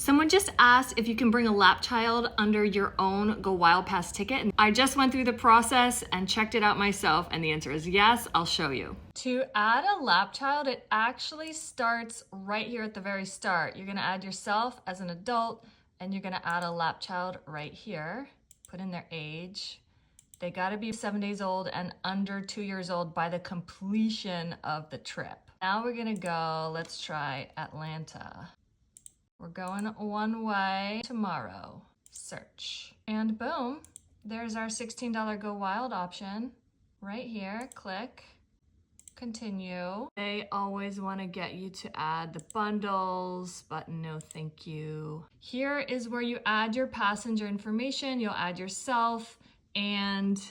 Someone just asked if you can bring a lap child under your own GoWild Pass ticket. And I just went through the process and checked it out myself, and the answer is yes. I'll show you. To add a lap child, it actually starts right here at the very start. You're gonna add yourself as an adult, and you're gonna add a lap child right here. Put in their age. They gotta be 7 days old and under 2 years old by the completion of the trip. Now we're gonna go, let's try Atlanta. We're going one way tomorrow. Search. And boom, there's our $16 GoWild option right here. Click, continue. They always want to get you to add the bundles, but no thank you. Here is where you add your passenger information. You'll add yourself and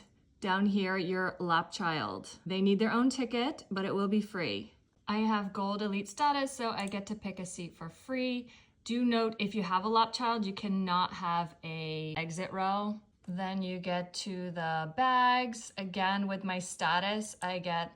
down here, your lap child. They need their own ticket, but it will be free. I have Gold Elite status, so I get to pick a seat for free. Do note, if you have a lap child, you cannot have a exit row. Then you get to the bags. Again, with my status, I get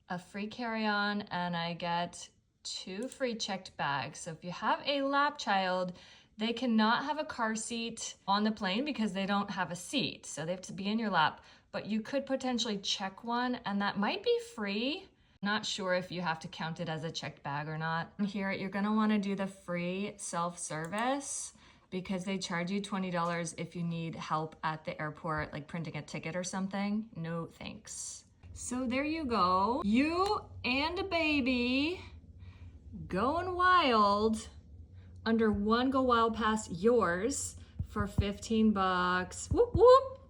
a free carry-on and I get 2 free checked bags. So if you have a lap child, they cannot have a car seat on the plane because they don't have a seat. So they have to be in your lap, but you could potentially check one and that might be free. Not sure if you have to count it as a checked bag or not. Here, you're gonna wanna do the free self-service because they charge you $20 if you need help at the airport, like printing a ticket or something. No thanks. So there you go. You and a baby going wild under one GoWild Pass, yours, for 15 bucks. Whoop, whoop.